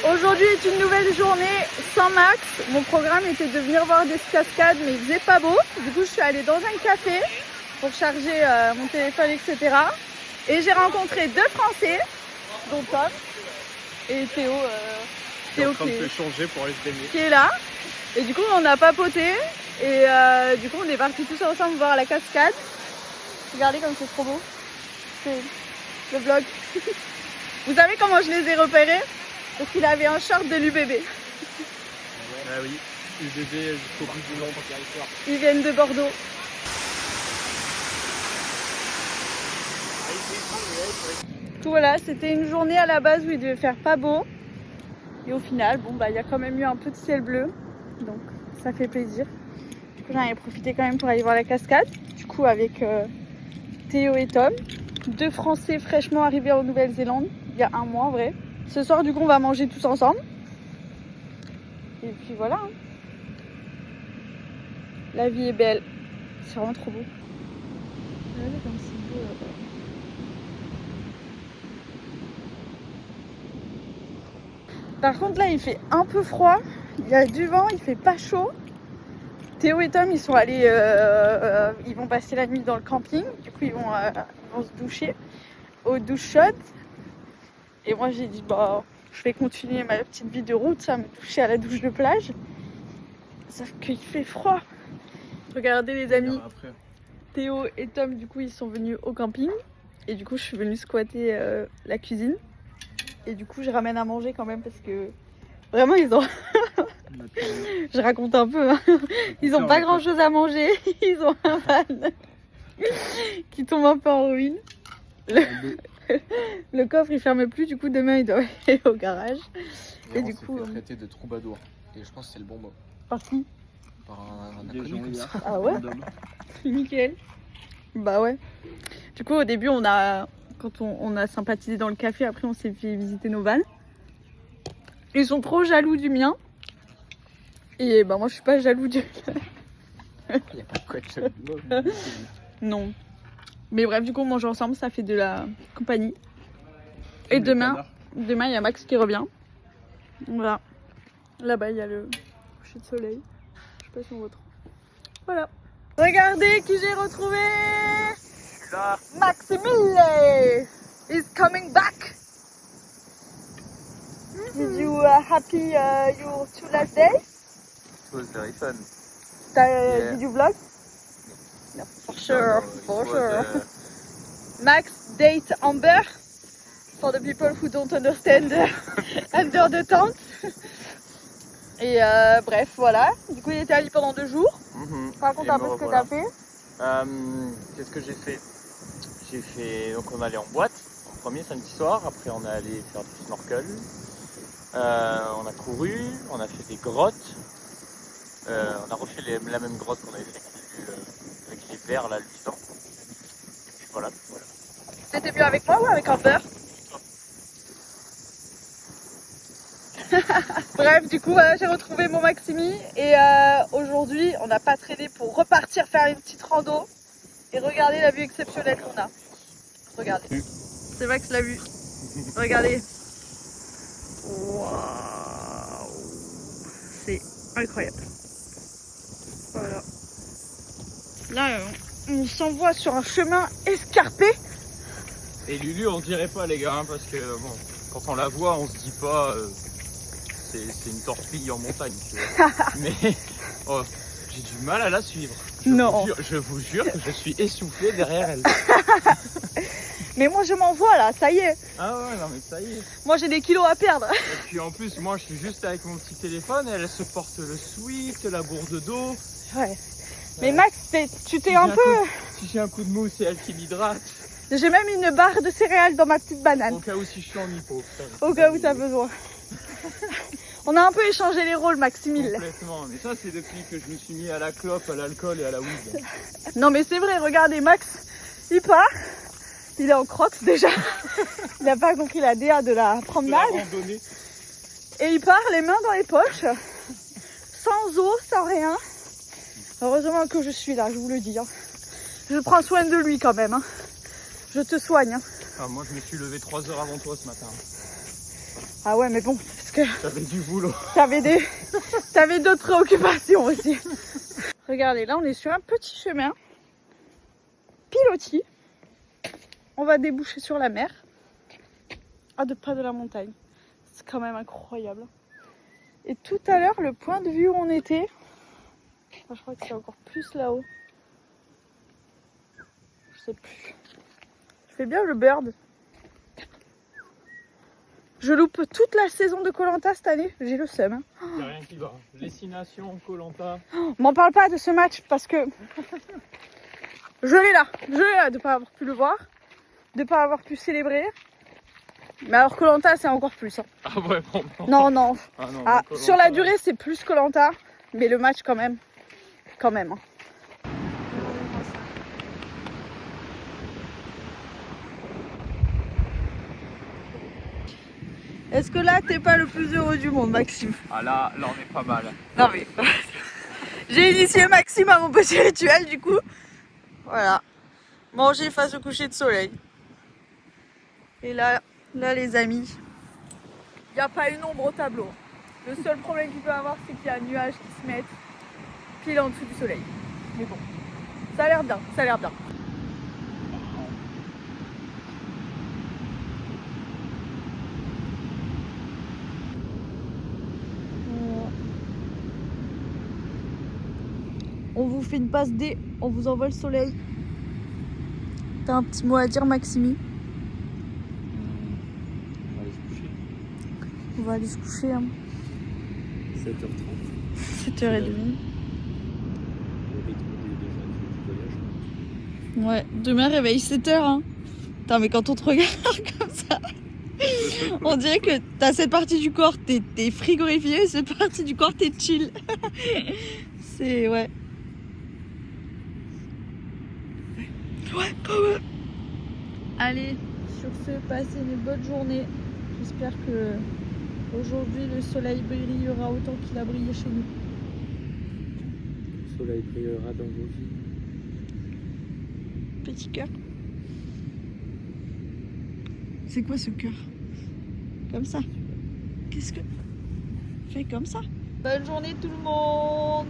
Aujourd'hui est une nouvelle journée sans Max. Mon programme était de venir voir des cascades, mais il faisait pas beau. Du coup, je suis allée dans un café pour charger mon téléphone, etc. Et j'ai rencontré deux Français, dont Tom et Théo. Théo qui est là. Et du coup, on a papoté. Et du coup, on est partis tous ensemble voir la cascade. Regardez comme c'est trop beau. C'est le vlog. Vous savez comment je les ai repérés? Parce qu'il avait un short de l'UBB. Ah oui, UBB jusqu'au bout du monde. Ils viennent de Bordeaux. Tout voilà, c'était une journée à la base où il devait faire pas beau. Et au final, bon bah il y a quand même eu un peu de ciel bleu. Donc ça fait plaisir. Du coup j'en ai profité quand même pour aller voir la cascade. Du coup avec Théo et Tom. Deux Français fraîchement arrivés en Nouvelle-Zélande. Il y a un mois en vrai. Ce soir du coup on va manger tous ensemble. Et puis voilà. La vie est belle. C'est vraiment trop beau. Regardez comme c'est beau là-bas. Par contre là il fait un peu froid. Il y a du vent, il fait pas chaud. Théo et Tom ils sont allés, ils vont passer la nuit dans le camping. Du coup ils vont se doucher aux douches chaudes. Et moi j'ai dit bah je vais continuer ma petite vie de route, ça me doucher à la douche de plage. Sauf qu'il fait froid. Regardez les amis, Théo et Tom du coup ils sont venus au camping. Et du coup je suis venue squatter la cuisine. Et du coup je ramène à manger quand même parce que vraiment ils ont... Je raconte un peu, hein. Ils ont pas grand chose à manger. Ils ont un van qui tombe un peu en ruine. Le coffre il ferme plus, du coup demain il doit aller au garage. Et du coup. On s'est fait traiter de troubadour. Et je pense que c'est le bon mot. Par qui? Par un inconnu comme ça. Ah ouais? Nickel. Bah ouais. Du coup au début quand on a sympathisé dans le café, après on s'est fait visiter nos vannes. Ils sont trop jaloux du mien. Et bah moi je suis pas jaloux du Il n'y a pas de quoi être jaloux. Non. Mais bref, du coup, on mange ensemble, ça fait de la compagnie. Et demain, il y a Max qui revient. Voilà. Là-bas, il y a le coucher de soleil. Je sais pas si on retrouve. Voilà. Regardez qui j'ai retrouvé. Là. Maximile is coming back. Did you happy your 2 last days? It was very fun. Did you vlog? No, for sure, for sure. Max date Amber, for the people who don't understand under the tent. Et bref, voilà. Du coup, il était à Lille pendant 2 jours. Raconte un peu ce que tu as fait. Qu'est-ce que j'ai fait, donc on allait en boîte, en premier samedi soir. Après, on est allé faire du snorkel. On a couru, on a fait des grottes. On a refait la même grotte qu'on avait fait avec les verres là, luisants. Et puis voilà. C'était mieux avec moi ou avec Amber? Bref, du coup, j'ai retrouvé mon Maximi. Et aujourd'hui, on n'a pas traîné pour repartir faire une petite rando. Et regardez la vue exceptionnelle qu'on a. Regardez. C'est Max l'a vue. Regardez. Waouh. C'est incroyable. Voilà. Là, on s'envoie sur un chemin escarpé. Et Lulu, on dirait pas les gars, hein, parce que bon, quand on la voit, on se dit pas c'est une torpille en montagne. Tu vois. Mais oh, j'ai du mal à la suivre. Je vous jure que je suis essoufflé derrière elle. Mais moi je m'envoie là, ça y est. Ah ouais, non mais ça y est. Moi j'ai des kilos à perdre. Et puis en plus, moi je suis juste avec mon petit téléphone, elle se porte le Swift, la gourde d'eau. Ouais. Mais Max, tu t'es un peu... Si j'ai un coup de mou, c'est elle qui m'hydrate. J'ai même une barre de céréales dans ma petite banane. Au cas où si je suis en hypo. Au cas où t'as besoin. On a un peu échangé les rôles, Maximile. Complètement, mais ça c'est depuis que je me suis mis à la clope, à l'alcool et à la weed. Non mais c'est vrai, regardez, Max, il part. Il est en crocs déjà. Il n'a pas compris la DA de la promenade. Et il part les mains dans les poches. Sans eau, sans rien. Heureusement que je suis là, je vous le dis. Hein. Je prends soin de lui quand même. Hein. Je te soigne. Hein. Ah, moi je me suis levé 3 heures avant toi ce matin. Ah ouais, mais bon, parce parce que T'avais du boulot. t'avais d'autres préoccupations aussi. Regardez, là on est sur un petit chemin pilotis. On va déboucher sur la mer à 2 pas de la montagne. C'est quand même incroyable. Et tout à l'heure, le point de vue où on était, enfin, je crois que c'est encore plus là-haut. Je sais plus. Je fais bien le bird. Je loupe toute la saison de Koh-Lanta cette année, j'ai le seum. Hein. Y'a rien qui va. Destination Koh-Lanta. M'en parle pas de ce match parce que je l'ai là de ne pas avoir pu le voir, de ne pas avoir pu célébrer. Mais alors Koh-Lanta c'est encore plus. Hein. Ah ouais, bon. Non. Ah non, Ah, Koh-Lanta, sur la durée c'est plus Koh-Lanta, mais le match quand même. Hein. Est-ce que là t'es pas le plus heureux du monde, Maxime? Ah là on est pas mal. Non mais j'ai initié Maxime à mon petit rituel du coup. Voilà. Manger face au coucher de soleil. Et là les amis, il n'y a pas une ombre au tableau. Le seul problème qu'il peut avoir c'est qu'il y a un nuage qui se met pile en dessous du soleil. Mais bon, ça a l'air bien, On vous fait une passe D, on vous envoie le soleil. T'as un petit mot à dire, Maximi? On va aller se coucher. Hein. 7h30. 7h30. Le rythme du voyage. Ouais, demain réveille 7h. Hein. Putain, mais quand on te regarde comme ça, on dirait que t'as cette partie du corps, t'es frigorifié, et cette partie du corps, t'es chill. C'est ouais. Ouais, quand même. Allez, sur ce, passez une bonne journée. J'espère que aujourd'hui le soleil brillera autant qu'il a brillé chez nous. Le soleil brillera dans vos vies. Petit cœur. C'est quoi ce cœur? Comme ça. Qu'est-ce que... Fais comme ça. Bonne journée tout le monde.